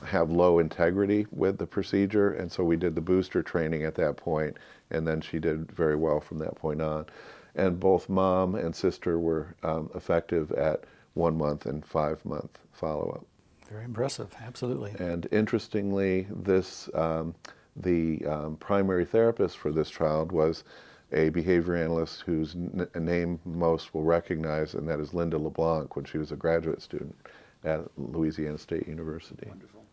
have low integrity with the procedure, and so we did the booster training at that point, and then she did very well from that point on. And both mom and sister were effective at 1 month and 5 month follow-up. Very impressive, absolutely. And interestingly, the primary therapist for this child was a behavior analyst whose name most will recognize, and that is Linda LeBlanc, when she was a graduate student at Louisiana State University. Wonderful.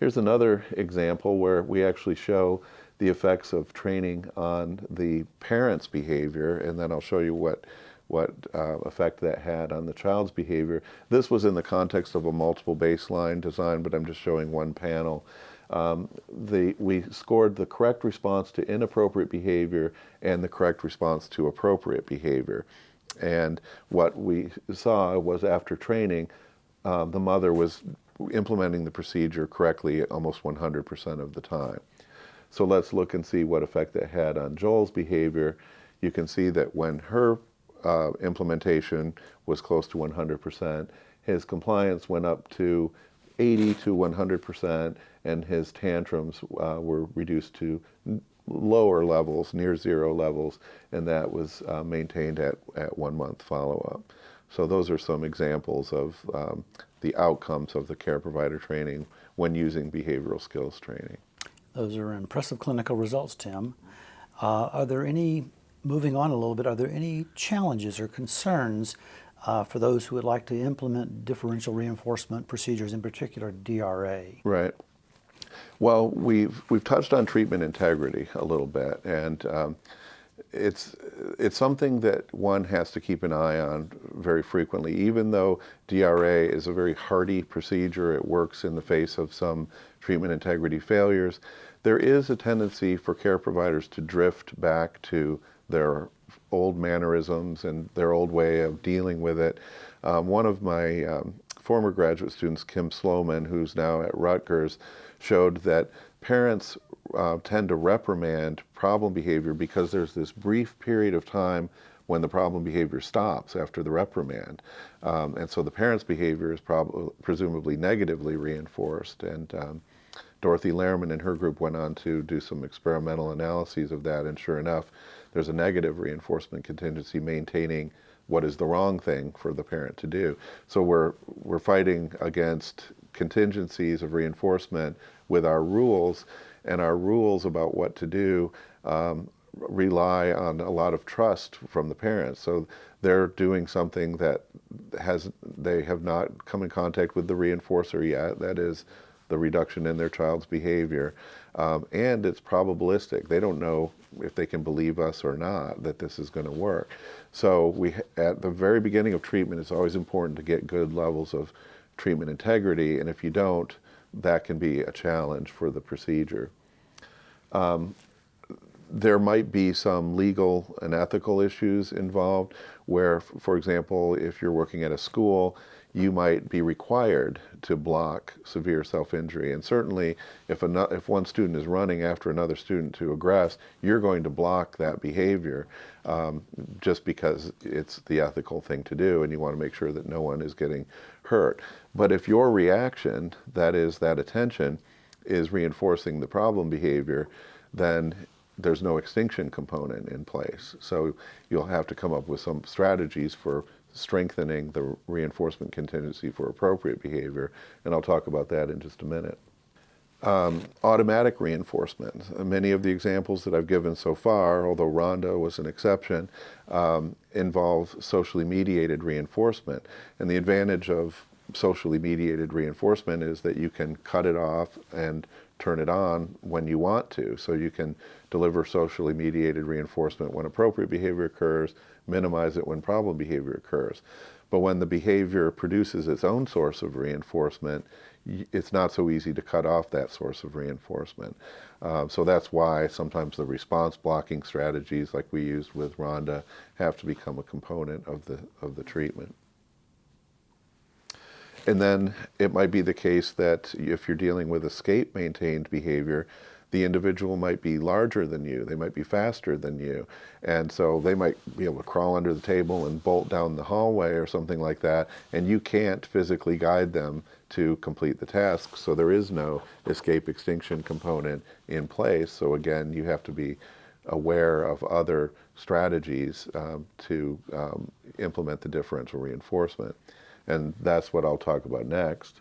Here's another example where we actually show the effects of training on the parent's behavior, and then I'll show you what effect that had on the child's behavior. This was in the context of a multiple baseline design, but I'm just showing one panel. We scored the correct response to inappropriate behavior and the correct response to appropriate behavior. And what we saw was, after training, the mother was implementing the procedure correctly almost 100% of the time. So let's look and see what effect that had on Joel's behavior. You can see that when her implementation was close to 100%, his compliance went up to 80 to 100%, and his tantrums were reduced to lower levels, near zero levels, and that was maintained at 1 month follow-up. So those are some examples of the outcomes of the care provider training when using behavioral skills training. Those are impressive clinical results, Tim. Are there any, moving on a little bit, are there any challenges or concerns for those who would like to implement differential reinforcement procedures, in particular DRA? Right. Well, we've touched on treatment integrity a little bit, and it's something that one has to keep an eye on very frequently. Even though DRA is a very hardy procedure, it works in the face of some treatment integrity failures, there is a tendency for care providers to drift back to their old mannerisms and their old way of dealing with it. One of my former graduate students, Kim Sloman, who's now at Rutgers, showed that parents tend to reprimand problem behavior because there's this brief period of time when the problem behavior stops after the reprimand. And so the parent's behavior is presumably negatively reinforced. And Dorothy Lehrman and her group went on to do some experimental analyses of that, and sure enough, there's a negative reinforcement contingency maintaining what is the wrong thing for the parent to do. So we're fighting against contingencies of reinforcement with our rules, and our rules about what to do rely on a lot of trust from the parents. So they're doing something that they have not come in contact with the reinforcer yet. That is the reduction in their child's behavior. And it's probabilistic. They don't know if they can believe us or not that this is going to work. So at the very beginning of treatment, it's always important to get good levels of treatment integrity. And if you don't, that can be a challenge for the procedure. There might be some legal and ethical issues involved where, for example, if you're working at a school, you might be required to block severe self-injury. And certainly, if one student is running after another student to aggress, you're going to block that behavior just because it's the ethical thing to do, and you want to make sure that no one is getting hurt. But if your reaction, that is that attention, is reinforcing the problem behavior, then there's no extinction component in place. So you'll have to come up with some strategies for strengthening the reinforcement contingency for appropriate behavior, and I'll talk about that in just a minute. Automatic reinforcement. Many of the examples that I've given so far, although Rhonda was an exception, involve socially mediated reinforcement. And the advantage of socially mediated reinforcement is that you can cut it off and turn it on when you want to. So you can deliver socially mediated reinforcement when appropriate behavior occurs, minimize it when problem behavior occurs. But when the behavior produces its own source of reinforcement, it's not so easy to cut off that source of reinforcement. So that's why sometimes the response blocking strategies like we used with Rhonda have to become a component of the treatment. And then it might be the case that if you're dealing with escape-maintained behavior, the individual might be larger than you, they might be faster than you, and so they might be able to crawl under the table and bolt down the hallway or something like that, and you can't physically guide them to complete the task, so there is no escape extinction component in place. So again, you have to be aware of other strategies to implement the differential reinforcement. And that's what I'll talk about next,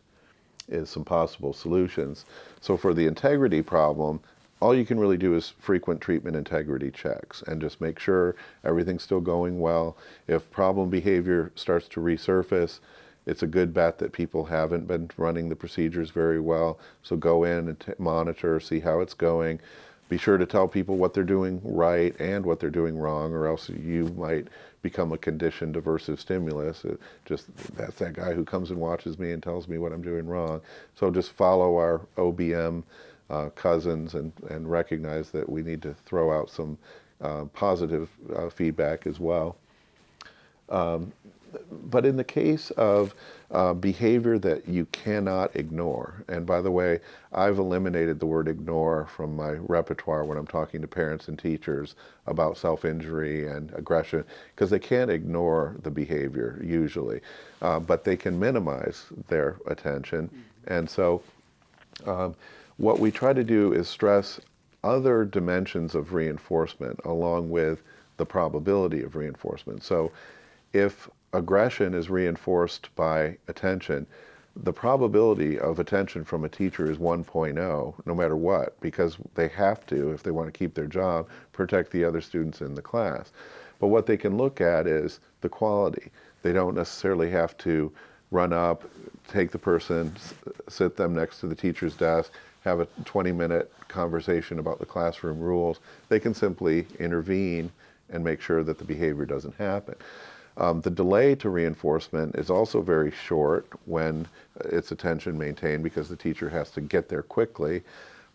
is some possible solutions. So for the integrity problem, all you can really do is frequent treatment integrity checks and just make sure everything's still going well. If problem behavior starts to resurface, it's a good bet that people haven't been running the procedures very well. So go in and monitor, see how it's going. Be sure to tell people what they're doing right and what they're doing wrong, or else you might become a conditioned aversive stimulus. That's that guy who comes and watches me and tells me what I'm doing wrong. So just follow our OBM cousins and recognize that we need to throw out some positive feedback as well. But in the case of behavior that you cannot ignore, and by the way, I've eliminated the word ignore from my repertoire when I'm talking to parents and teachers about self-injury and aggression, because they can't ignore the behavior usually, but they can minimize their attention. And so what we try to do is stress other dimensions of reinforcement along with the probability of reinforcement. So if aggression is reinforced by attention, the probability of attention from a teacher is 1.0, no matter what, because they have to, if they want to keep their job, protect the other students in the class. But what they can look at is the quality. They don't necessarily have to run up, take the person, sit them next to the teacher's desk, have a 20-minute conversation about the classroom rules. They can simply intervene and make sure that the behavior doesn't happen. The delay to reinforcement is also very short when it's attention maintained, because the teacher has to get there quickly.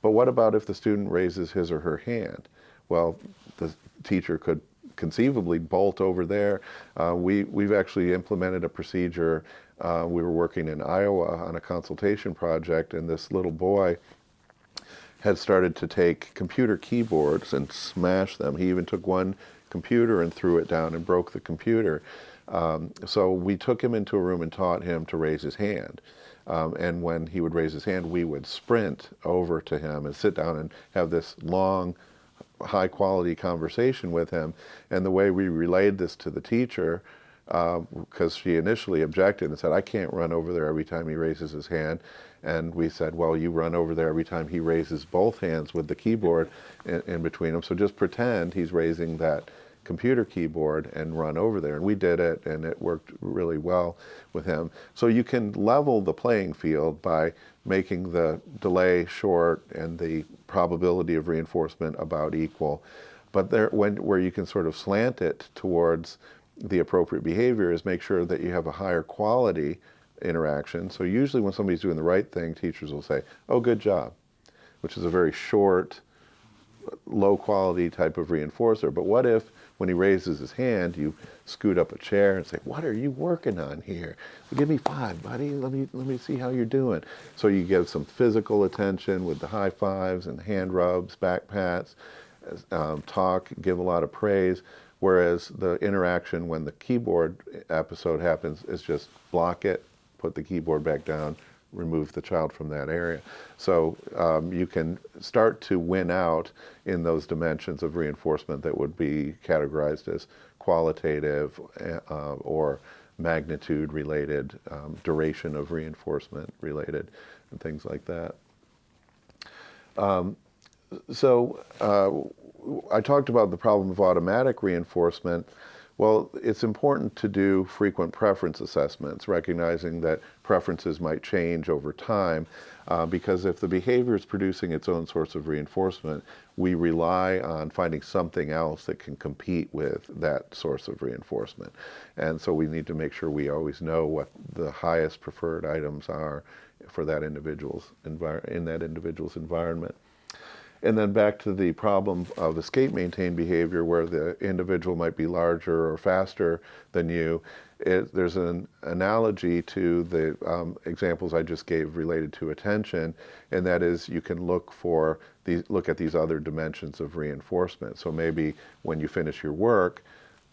But what about if the student raises his or her hand? Well, the teacher could conceivably bolt over there. We've actually implemented a procedure. We were working in Iowa on a consultation project, and this little boy had started to take computer keyboards and smash them. He even took one computer and threw it down and broke the computer. So we took him into a room and taught him to raise his hand. And when he would raise his hand, we would sprint over to him and sit down and have this long, high-quality conversation with him. And the way we relayed this to the teacher because she initially objected and said, I can't run over there every time he raises his hand. And we said, well, you run over there every time he raises both hands with the keyboard in between them. So just pretend he's raising that computer keyboard and run over there. And we did it, and it worked really well with him. So you can level the playing field by making the delay short and the probability of reinforcement about equal. But where you can sort of slant it towards the appropriate behavior is make sure that you have a higher quality interaction. So usually when somebody's doing the right thing, teachers will say, oh, good job, which is a very short, low quality type of reinforcer. But what if when he raises his hand, you scoot up a chair and say, what are you working on here? Well, give me 5, buddy. Let me see how you're doing. So you get some physical attention with the high fives and hand rubs, back pats, talk, give a lot of praise. Whereas the interaction when the keyboard episode happens is just block it, put the keyboard back down, remove the child from that area. So you can start to win out in those dimensions of reinforcement that would be categorized as qualitative or magnitude related, duration of reinforcement related, and things like that. I talked about the problem of automatic reinforcement. Well, it's important to do frequent preference assessments, recognizing that preferences might change over time, because if the behavior is producing its own source of reinforcement, we rely on finding something else that can compete with that source of reinforcement. And so we need to make sure we always know what the highest preferred items are for that individual's in that individual's environment. And then back to the problem of escape-maintained behavior, where the individual might be larger or faster than you. There's an analogy to the examples I just gave related to attention, and that is you can look at these other dimensions of reinforcement. So maybe when you finish your work,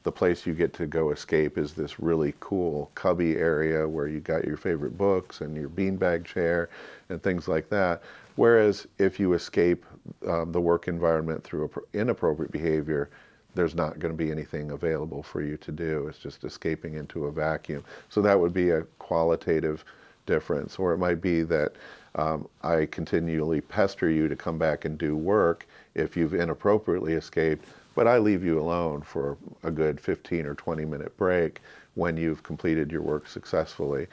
the place you get to go escape is this really cool cubby area where you got your favorite books and your beanbag chair and things like that. Whereas if you escape the work environment through inappropriate behavior, there's not going to be anything available for you to do. It's just escaping into a vacuum. So that would be a qualitative difference. Or it might be that I continually pester you to come back and do work if you've inappropriately escaped, but I leave you alone for a good 15 or 20-minute break when you've completed your work successfully.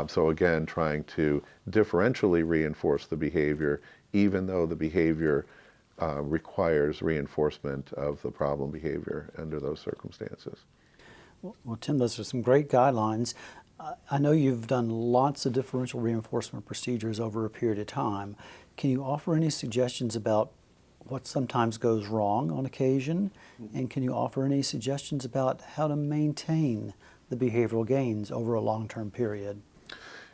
So again, trying to differentially reinforce the behavior, even though the behavior requires reinforcement of the problem behavior under those circumstances. Well, Tim, those are some great guidelines. I know you've done lots of differential reinforcement procedures over a period of time. Can you offer any suggestions about what sometimes goes wrong on occasion? And can you offer any suggestions about how to maintain the behavioral gains over a long-term period?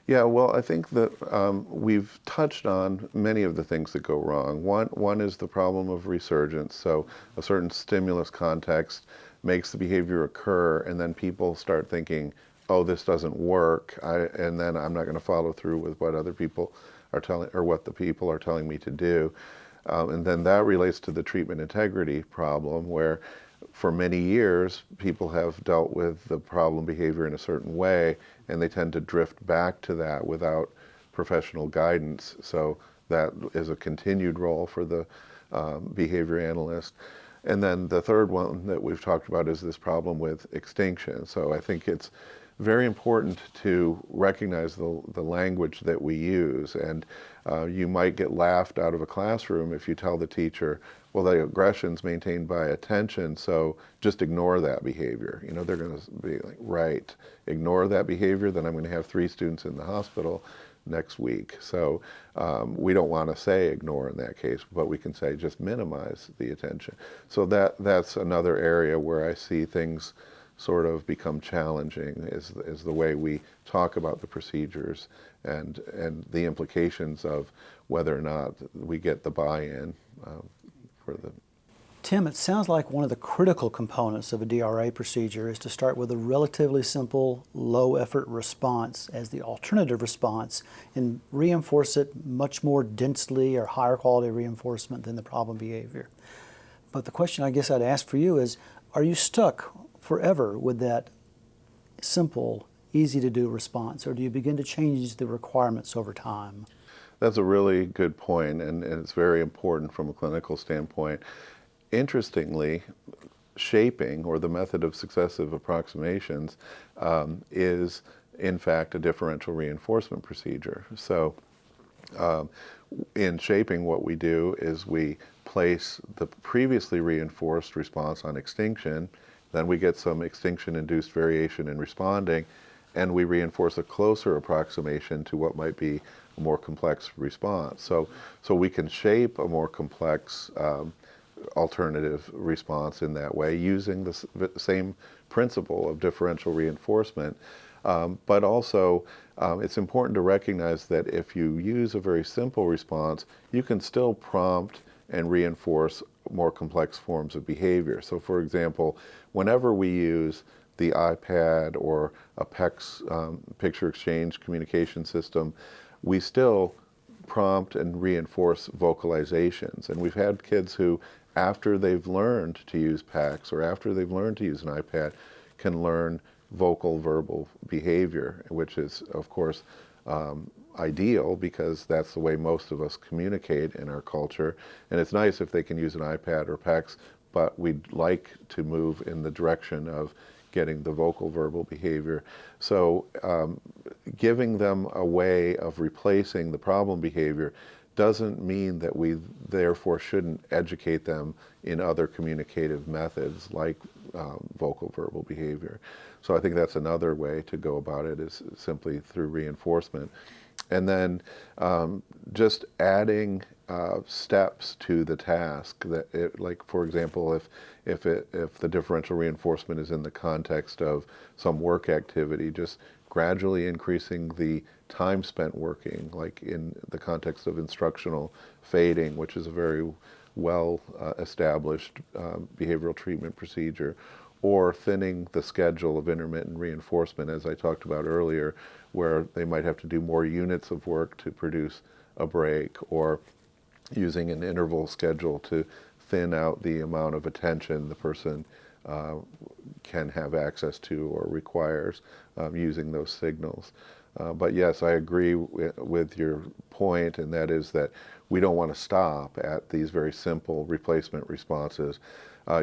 Yeah, well, I think that we've touched on many of the things that go wrong. One is the problem of resurgence. So a certain stimulus context makes the behavior occur, and then people start thinking, oh, this doesn't work, and then I'm not going to follow through with what other people are telling, or what the people are telling me to do. And then that relates to the treatment integrity problem, where for many years people have dealt with the problem behavior in a certain way, and they tend to drift back to that without professional guidance. So that is a continued role for the behavior analyst. And then the third one that we've talked about is this problem with extinction. So I think it's very important to recognize the language that we use. And you might get laughed out of a classroom if you tell the teacher, well, the aggression's maintained by attention, so just ignore that behavior. You know, they're going to be like, right, ignore that behavior, then I'm going to have 3 students in the hospital next week. So we don't want to say ignore in that case, but we can say just minimize the attention. So that's another area where I see things sort of become challenging, is the way we talk about the procedures and the implications of whether or not we get the buy-in for the... Tim, it sounds like one of the critical components of a DRA procedure is to start with a relatively simple, low-effort response as the alternative response and reinforce it much more densely or higher quality reinforcement than the problem behavior. But the question I guess I'd ask for you is, are you stuck forever with that simple, easy to do response, or do you begin to change the requirements over time? That's a really good point, and it's very important from a clinical standpoint. Interestingly, shaping, or the method of successive approximations, is in fact a differential reinforcement procedure. So in shaping, what we do is we place the previously reinforced response on extinction, then we get some extinction-induced variation in responding, and we reinforce a closer approximation to what might be a more complex response. So we can shape a more complex alternative response in that way using the same principle of differential reinforcement. But also, it's important to recognize that if you use a very simple response, you can still prompt and reinforce more complex forms of behavior. So for example, whenever we use the iPad or a PECS picture exchange communication system, we still prompt and reinforce vocalizations. And we've had kids who, after they've learned to use PECS or after they've learned to use an iPad, can learn vocal verbal behavior, which is, of course, ideal because that's the way most of us communicate in our culture. And it's nice if they can use an iPad or PECS, but we'd like to move in the direction of getting the vocal verbal behavior. So giving them a way of replacing the problem behavior doesn't mean that we therefore shouldn't educate them in other communicative methods like vocal verbal behavior. So I think that's another way to go about it, is simply through reinforcement. And then just adding steps to the task. That like, for example, if the differential reinforcement is in the context of some work activity, just gradually increasing the time spent working, like in the context of instructional fading, which is a very well established behavioral treatment procedure, or thinning the schedule of intermittent reinforcement, as I talked about earlier, where they might have to do more units of work to produce a break, or using an interval schedule to thin out the amount of attention the person can have access to or requires using those signals. But yes, I agree with your point, and that is that we don't want to stop at these very simple replacement responses.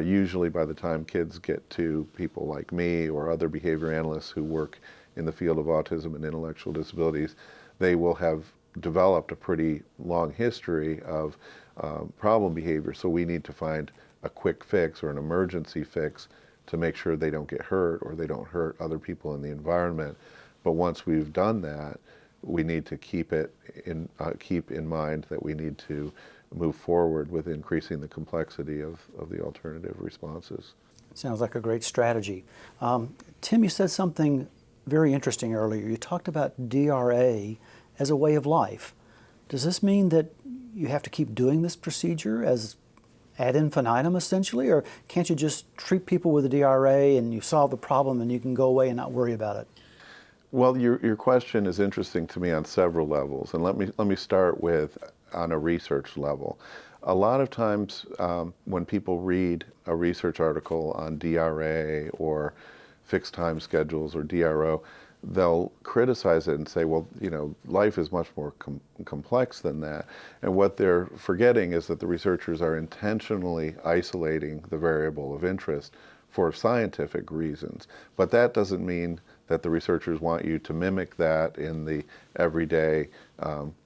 Usually by the time kids get to people like me or other behavior analysts who work in the field of autism and intellectual disabilities, they will have developed a pretty long history of problem behavior. So we need to find a quick fix or an emergency fix to make sure they don't get hurt or they don't hurt other people in the environment. But once we've done that, we need to keep in mind that we need to move forward with increasing the complexity of the alternative responses. Sounds like a great strategy. Tim, you said something very interesting earlier. You talked about DRA as a way of life. Does this mean that you have to keep doing this procedure as ad infinitum, essentially, or can't you just treat people with a DRA and you solve the problem and you can go away and not worry about it? Well, your question is interesting to me on several levels, and let me start with on a research level. A lot of times when people read a research article on DRA or fixed time schedules or DRO, they'll criticize it and say, well, you know, life is much more complex than that. And what they're forgetting is that the researchers are intentionally isolating the variable of interest for scientific reasons. But that doesn't mean that the researchers want you to mimic that in the everyday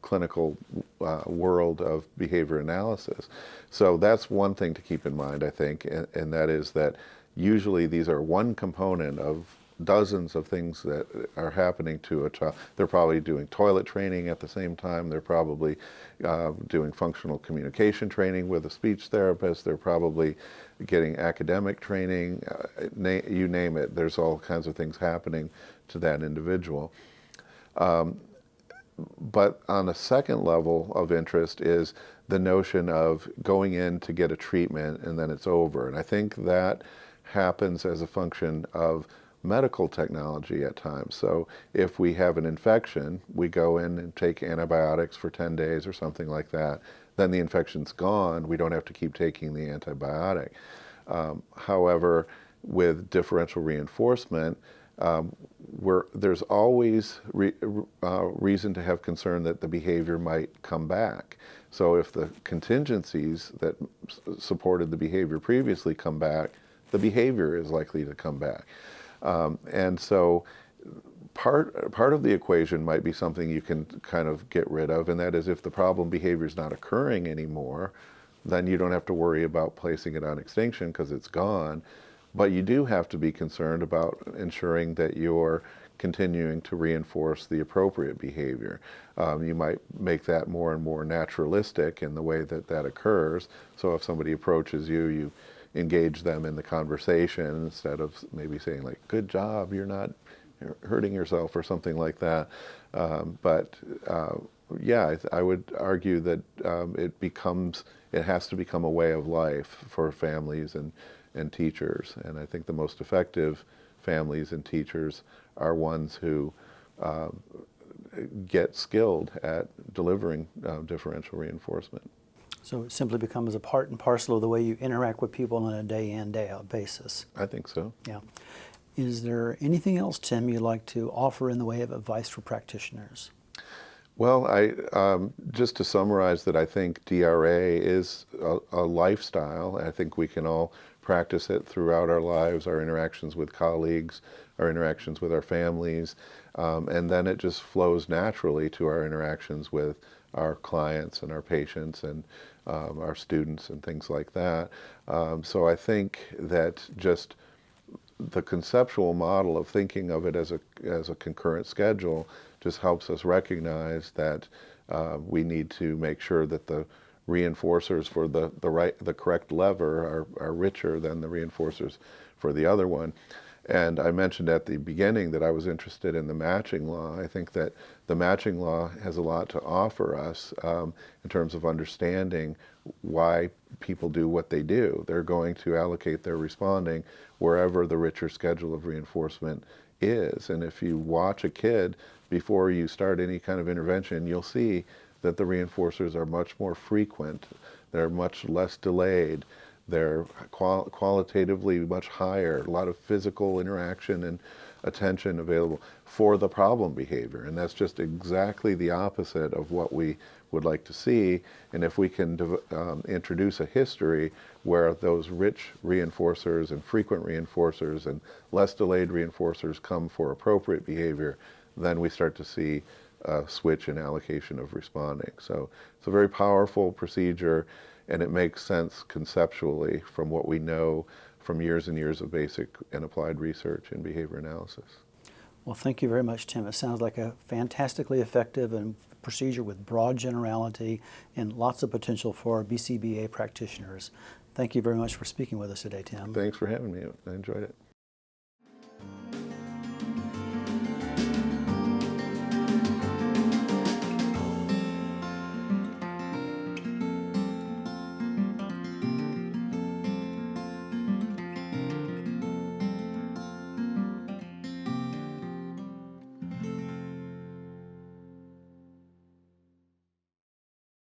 clinical world of behavior analysis. So that's one thing to keep in mind, I think, and that is that usually these are one component of dozens of things that are happening to a child. They're probably doing toilet training at the same time. They're probably doing functional communication training with a speech therapist. They're probably getting academic training. You name it. There's all kinds of things happening to that individual. But on a second level of interest is the notion of going in to get a treatment and then it's over. And I think that happens as a function of medical technology at times. So if we have an infection, we go in and take antibiotics for 10 days or something like that. Then the infection's gone. We don't have to keep taking the antibiotic. However, with differential reinforcement, there's always reason to have concern that the behavior might come back. So if the contingencies that supported the behavior previously come back, the behavior is likely to come back. And so part of the equation might be something you can kind of get rid of, and that is if the problem behavior is not occurring anymore, then you don't have to worry about placing it on extinction because it's gone. But you do have to be concerned about ensuring that you're continuing to reinforce the appropriate behavior. You might make that more and more naturalistic in the way that that occurs. So if somebody approaches you, you engage them in the conversation instead of maybe saying like, good job, you're not hurting yourself or something like that. Yeah, I would argue that it has to become a way of life for families and teachers. And I think the most effective families and teachers are ones who get skilled at delivering differential reinforcement. So it simply becomes a part and parcel of the way you interact with people on a day in, day out basis. I think so. Yeah. Is there anything else, Tim, you'd like to offer in the way of advice for practitioners? Well, just to summarize that I think DRA is a lifestyle. I think we can all practice it throughout our lives, our interactions with colleagues, our interactions with our families, and then it just flows naturally to our interactions with our clients and our patients and our students and things like that. So I think that just the conceptual model of thinking of it as a concurrent schedule just helps us recognize that we need to make sure that the reinforcers for the correct lever are richer than the reinforcers for the other one. And I mentioned at the beginning that I was interested in the matching law. I think that the matching law has a lot to offer us in terms of understanding why people do what they do. They're going to allocate their responding wherever the richer schedule of reinforcement is. And if you watch a kid before you start any kind of intervention, you'll see that the reinforcers are much more frequent. They're much less delayed. They're qualitatively much higher, a lot of physical interaction and attention available for the problem behavior. And that's just exactly the opposite of what we would like to see. And if we can introduce a history where those rich reinforcers and frequent reinforcers and less delayed reinforcers come for appropriate behavior, then we start to see a switch in allocation of responding. So it's a very powerful procedure, and it makes sense conceptually from what we know from years and years of basic and applied research in behavior analysis. Well, thank you very much, Tim. It sounds like a fantastically effective and procedure with broad generality and lots of potential for BCBA practitioners. Thank you very much for speaking with us today, Tim. Thanks for having me. I enjoyed it.